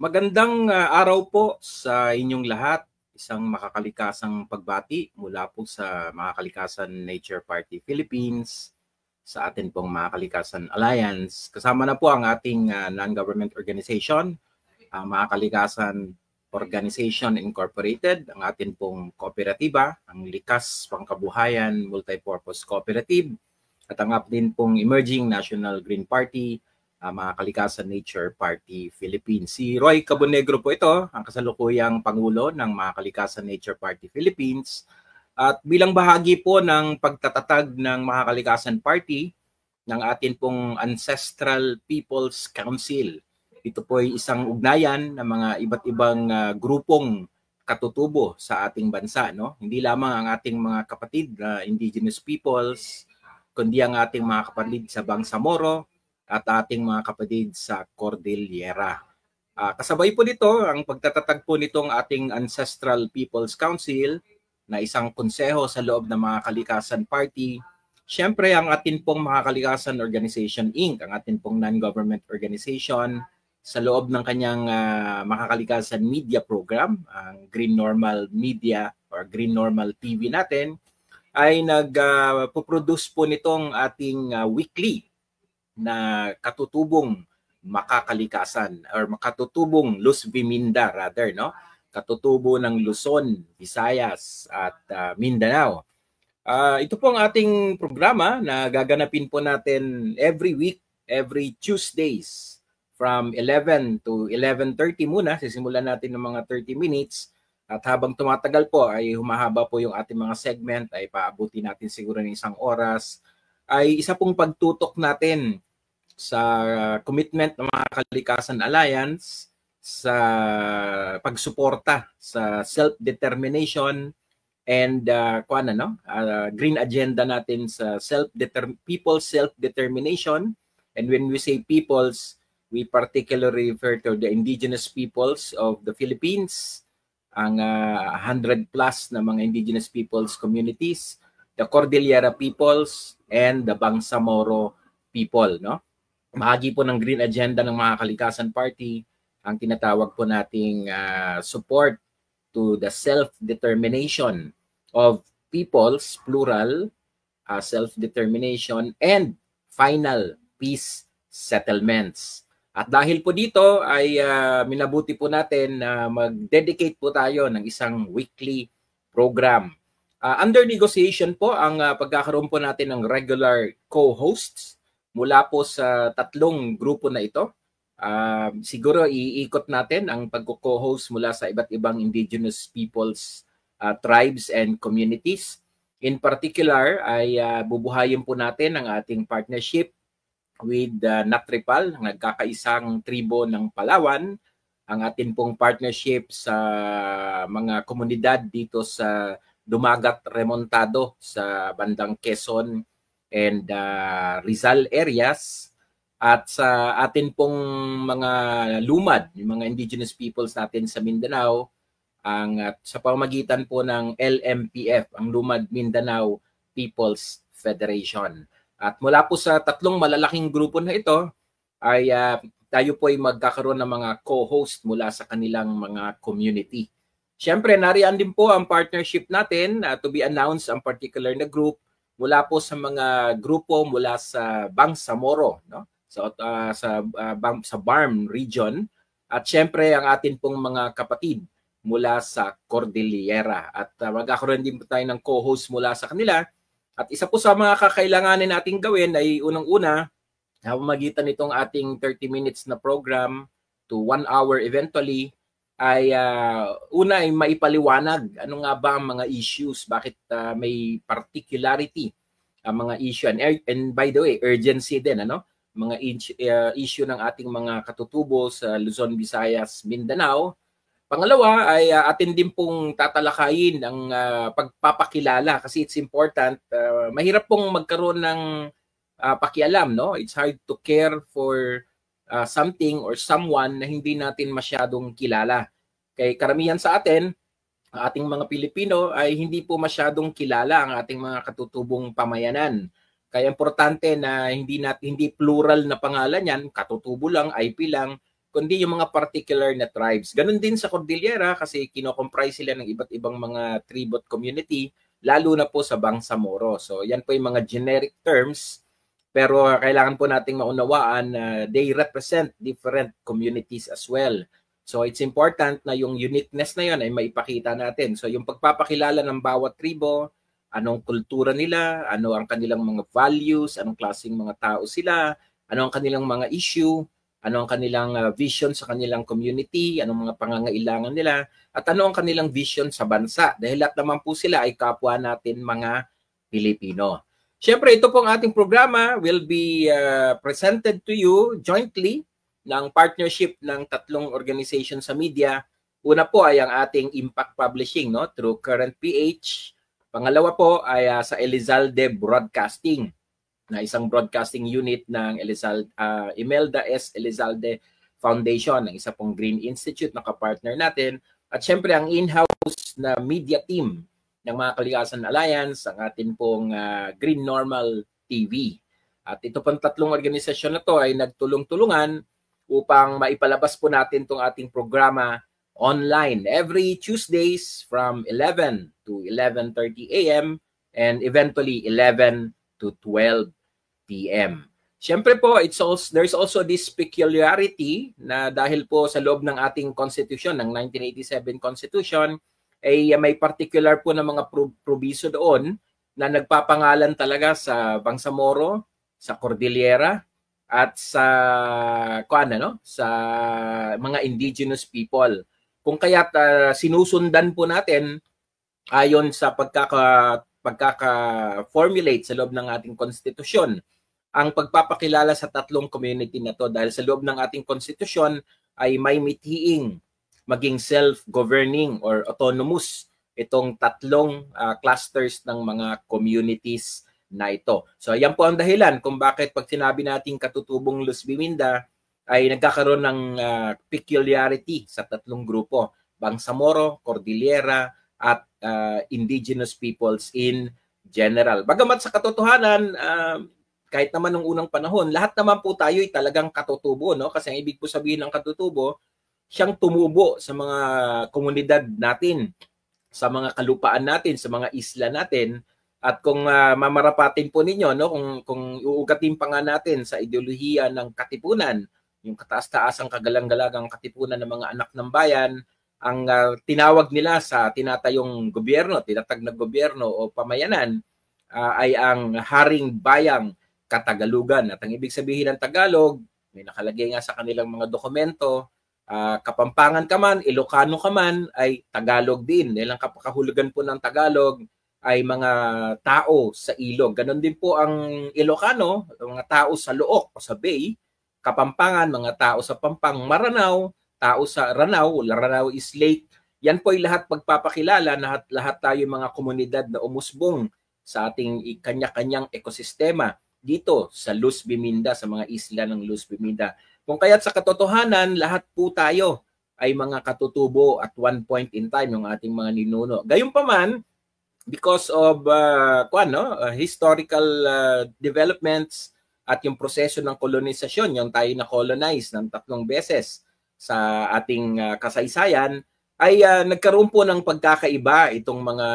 Magandang araw po sa inyong lahat. Isang makakalikasang pagbati mula po sa Makakalikasan Nature Party Philippines, sa atin pong Makakalikasan Alliance. Kasama na po ang ating non-government organization, ang Makakalikasan Organization Incorporated, ang atin pong kooperatiba, ang Likas Pangkabuhayan Multipurpose Cooperative, at ang atin pong Emerging National Green Party, Makakalikasan Nature Party Philippines. Si Roy Cabonegro po ito, ang kasalukuyang Pangulo ng Makakalikasan Nature Party Philippines. At bilang bahagi po ng pagtatatag ng Makakalikasan Party, ng atin pong Ancestral People's Council. Ito po ay isang ugnayan ng mga iba't ibang grupong katutubo sa ating bansa. No? Hindi lamang ang ating mga kapatid na indigenous peoples, kundi ang ating mga kapatid sa Bangsamoro, at ating mga kapatid sa Cordillera. Kasabay po nito ang pagtatatag po nitong ating Ancestral People's Council na isang konseho sa loob ng Makakalikasan Party. Siyempre ang atin pong Makakalikasan Organization Inc., ang atin pong non-government organization sa loob ng kanyang Makakalikasan Media Program, ang Green Normal Media or Green Normal TV natin, ay nagpo-produce po nitong ating weekly na katutubong makakalikasan or katutubong Luz Viminda rather, no? Katutubo ng Luzon, Visayas at Mindanao. Ito po ang ating programa na gaganapin po natin every week, every Tuesdays from 11 to 11:30 muna. Sisimulan natin ng mga 30 minutes at habang tumatagal po ay humahaba po yung ating mga segment, ay paabuti natin siguro ng 1 oras. Ay isa pong pagtutok natin sa commitment ng Makakalikasan Alliance sa pagsuporta sa self-determination and green agenda natin sa people's self-determination. And when we say peoples, we particularly refer to the indigenous peoples of the Philippines, ang 100 plus na mga indigenous peoples communities, the Cordillera peoples, and the Bangsamoro people, no? Bahagi po ng green agenda ng Makakalikasan Party ang tinatawag po nating support to the self-determination of peoples, plural, self-determination, and final peace settlements. At dahil po dito ay minabuti po natin na mag-dedicate po tayo ng isang weekly program. Under negotiation po ang pagkakaroon po natin ng regular co-hosts mula po sa 3 grupo na ito. Siguro iikot natin ang pagko-co-host mula sa iba't ibang indigenous peoples, tribes and communities. In particular ay bubuhayin po natin ang ating partnership with Natripal, nagkakaisang tribo ng Palawan, ang atin pong partnership sa mga komunidad dito sa Dumagat Remontado sa bandang Quezon and Rizal areas, at sa atin pong mga lumad, yung mga indigenous peoples natin sa Mindanao, sa pamamagitan po ng LMPF, ang Lumad Mindanao People's Federation. At mula po sa 3 malalaking grupo na ito ay tayo po ay magkakaroon ng mga co-host mula sa kanilang mga community. Siyempre, nariyan din po ang partnership natin to be announced ang particular na group mula po sa mga grupo mula sa Bangsamoro, no? Sa Barm region, at siyempre ang atin pong mga kapatid mula sa Cordillera. At magkakaroon din po tayo ng co-host mula sa kanila. At isa po sa mga kakailanganin nating gawin ay unang-una, sa pamamagitan nitong ating 30 minutes na program to 1 hour eventually, ay una ay maipaliwanag ano nga ba ang mga issues, bakit may particularity ang mga issue, and by the way urgency din, ano, mga issue ng ating mga katutubo sa Luzon, Visayas, Mindanao. Pangalawa ay atin din pong tatalakayin ang pagpapakilala, kasi it's important. Mahirap pong magkaroon ng pakialam, no? It's hard to care for something or someone na hindi natin masyadong kilala. Kaya karamihan sa atin, ating mga Pilipino, ay hindi po masyadong kilala ang ating mga katutubong pamayanan. Kaya importante na hindi plural na pangalan yan, katutubo lang, IP lang, kundi yung mga particular na tribes. Ganon din sa Cordillera kasi kinocomprise sila ng iba't ibang mga tribe at community, lalo na po sa Bangsamoro. So yan po yung mga generic terms, pero kailangan po nating maunawaan na they represent different communities as well. So it's important na yung uniqueness na yun ay maipakita natin. So yung pagpapakilala ng bawat tribo, anong kultura nila, ano ang kanilang mga values, anong klaseng mga tao sila, ano ang kanilang mga issue, ano ang kanilang vision sa kanilang community, anong mga pangangailangan nila, at ano ang kanilang vision sa bansa. Dahil lahat naman po sila ay kapwa natin mga Pilipino. Siyempre, ito pong ating programa will be presented to you jointly ng partnership ng tatlong organization sa media. Una po ay ang ating Impact Publishing, no, through Current PH. Pangalawa po ay sa Elizalde Broadcasting, na isang broadcasting unit ng Imelda S. Elizalde Foundation, ng isa pong Green Institute na kapartner natin. At syempre ang in-house na media team ng mga Kalikasan Alliance, ang ating pong Green Normal TV. At ito pong tatlong organisasyon na to ay nagtulong-tulungan upang maipalabas po natin itong ating programa online every Tuesdays from 11 to 11:30 a.m. and eventually 11 to 12 p.m. Siyempre po, there's also this peculiarity na dahil po sa loob ng ating Constitution, ng 1987 Constitution, ay may particular po na mga probiso doon na nagpapangalan talaga sa Bangsamoro, sa Cordillera, at sa sa mga indigenous people. Kung kaya't sinusundan po natin ayon sa pagkaka-formulate sa loob ng ating konstitusyon ang pagpapakilala sa tatlong community na to, dahil sa loob ng ating konstitusyon ay may mithiing maging self-governing or autonomous itong tatlong clusters ng mga communities na ito. So ayan po ang dahilan kung bakit pag sinabi nating katutubong Luz Biminda ay nagkakaroon ng peculiarity sa tatlong grupo, Bangsamoro, Cordillera, at indigenous peoples in general. Bagamat sa katotohanan, kahit naman nung unang panahon, lahat naman po tayo ay talagang katutubo, no? Kasi ang ibig po sabihin ng katutubo, siyang tumubo sa mga komunidad natin, sa mga kalupaan natin, sa mga isla natin. At kung mamarapatin po ninyo, no, kung uugatin pa nga natin sa ideolohiya ng katipunan, yung kataas-taasang kagalang-galagang katipunan ng mga anak ng bayan, ang tinawag nila sa tinatayong gobyerno, tinatag na gobyerno o pamayanan, ay ang Haring Bayang Katagalugan. At ang ibig sabihin ng Tagalog, may nakalagay nga sa kanilang mga dokumento, Kapampangan ka man, Ilocano ka man, ay Tagalog din. Dahil ang kapakahulugan po ng Tagalog ay mga tao sa ilog. Ganon din po ang Ilocano, mga tao sa Look o sa Bay. Kapampangan, mga tao sa Pampang. Maranao, tao sa Ranao, Ranao is lake. Yan po ay lahat pagpapakilala, lahat tayo mga komunidad na umusbong sa ating kanya-kanyang ekosistema dito sa Luz Biminda, sa mga isla ng Luz Biminda. Kung kaya't sa katotohanan, lahat po tayo ay mga katutubo at one point in time yung ating mga ninuno. Gayunpaman, because of historical developments at yung proseso ng kolonisasyon, yung tayo na-colonize ng 3 beses sa ating kasaysayan, ay nagkaroon po ng pagkakaiba itong mga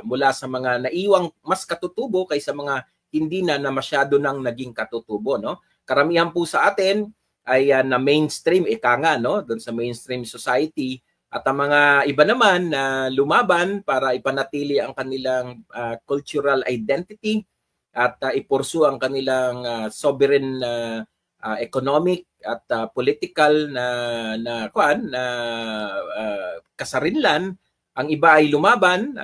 mula sa mga naiwang mas katutubo kaysa mga hindi na masyado nang naging katutubo, no? Karamihan po sa atin ay na mainstream, no, doon sa mainstream society, at ang mga iba naman na lumaban para ipanatili ang kanilang cultural identity at ipursu ang kanilang sovereign economic at political na kasarinlan. Ang iba ay lumaban,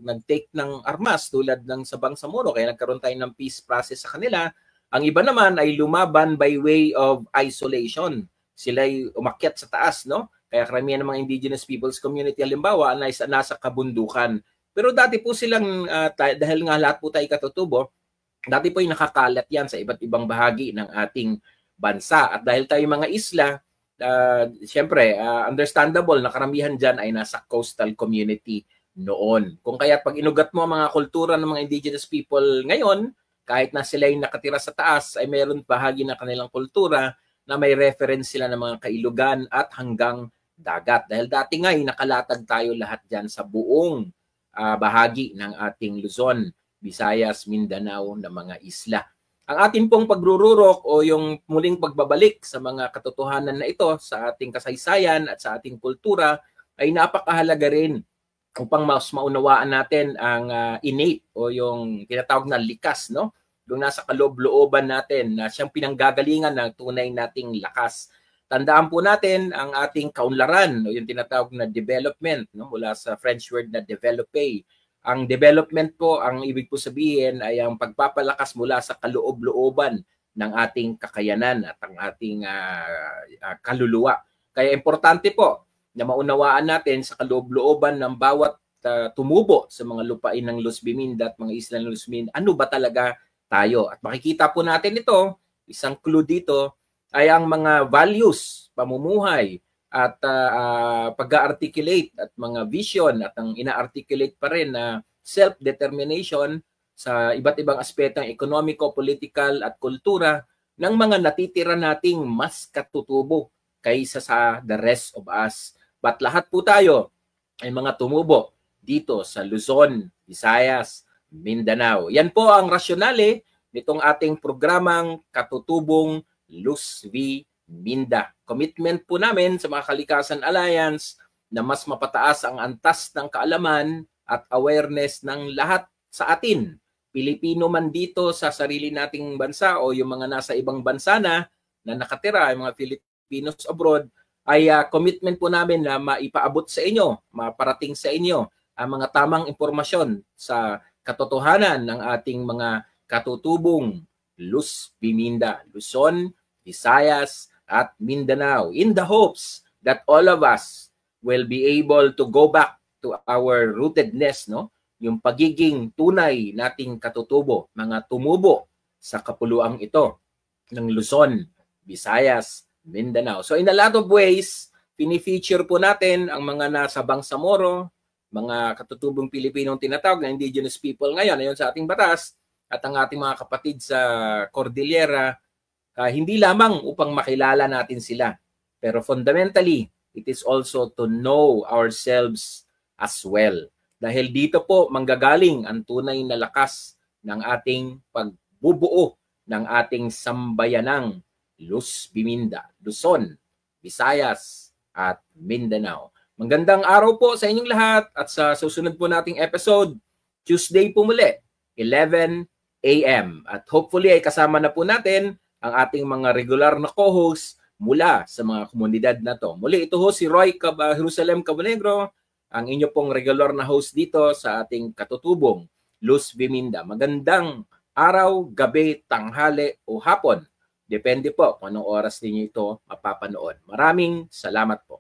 nag-take ng armas tulad ng sa Bangsamoro, kaya nagkaroon tayo ng peace process sa kanila. Ang iba naman ay lumaban by way of isolation. Sila ay umakyat sa taas, no? Kaya karamihan ng mga indigenous peoples community, halimbawa, nasa kabundukan. Pero dati po silang, dahil nga lahat po tayo katutubo, dati po yung nakakalat yan sa iba't ibang bahagi ng ating bansa. At dahil tayo mga isla, siyempre, understandable na karamihan dyan ay nasa coastal community noon. Kung kaya pag inugat mo ang mga kultura ng mga indigenous people ngayon, kahit na sila yung nakatira sa taas, ay mayroon bahagi na kanilang kultura na may reference sila ng mga kailugan at hanggang dagat. Dahil dati nga nakalatag tayo lahat dyan sa buong bahagi ng ating Luzon, Visayas, Mindanao na mga isla. Ang atin pong pagrururok o yung muling pagbabalik sa mga katotohanan na ito sa ating kasaysayan at sa ating kultura ay napakahalaga rin upang mas maunawaan natin ang innate o yung tinatawag na likas, no? Yung nasa kaloob-looban natin na siyang pinanggagalingan ng tunay nating lakas. Tandaan po natin ang ating kaunlaran o yung tinatawag na development, no? Mula sa French word na développer. Ang development po, ang ibig po sabihin ay ang pagpapalakas mula sa kaloob-looban ng ating kakayanan at ang ating kaluluwa. Kaya importante po na maunawaan natin sa kaloob-looban ng bawat tumubo sa mga lupain ng Luz Biminda at mga isla ng Luz Biminda, ano ba talaga tayo? At makikita po natin ito, isang clue dito, ay ang mga values, pamumuhay, at pag-articulate at mga vision at ang ina-articulate pa rin na self-determination sa iba't ibang aspeto ng ekonomiko, political at kultura ng mga natitira nating mas katutubo kaysa sa the rest of us. But lahat po tayo ay mga tumubo dito sa Luzon, Visayas, Mindanao. Yan po ang rasyonale nitong ating programang Katutubong Luz V. Minda. Commitment po namin sa mga Kalikasan Alliance na mas mapataas ang antas ng kaalaman at awareness ng lahat sa atin. Pilipino man dito sa sarili nating bansa o yung mga nasa ibang bansa na nakatira, yung mga Filipinos abroad, ay commitment po namin na maipaabot sa inyo, maparating sa inyo ang mga tamang impormasyon sa katotohanan ng ating mga katutubong Luz Biminda, Luzon, Visayas, at Mindanao, in the hopes that all of us will be able to go back to our rootedness, no? Yung pagiging tunay nating katutubo, mga tumubo sa kapuluang ito ng Luzon, Visayas, Mindanao. So in a lot of ways, pinifeature po natin ang mga nasa Bangsamoro, mga katutubong Pilipinong tinatawag na indigenous people ngayon sa ating batas, at ang ating mga kapatid sa Cordillera, hindi lamang upang makilala natin sila, pero fundamentally, it is also to know ourselves as well. Dahil dito po manggagaling ang tunay na lakas ng ating pagbubuo ng ating sambayanang Luz Biminda, Luzon, Visayas, at Mindanao. Magandang araw po sa inyong lahat at sa susunod po nating episode, Tuesday po muli, 11 a.m. At hopefully ay kasama na po natin ang ating mga regular na co-host mula sa mga komunidad na to. Muli, ito ho si Roy Jerusalem Cabanegro, ang inyo pong regular na host dito sa ating katutubong Luz Biminda. Magandang araw, gabi, tanghali o hapon. Depende po kung anong oras ninyo ito mapapanood. Maraming salamat po.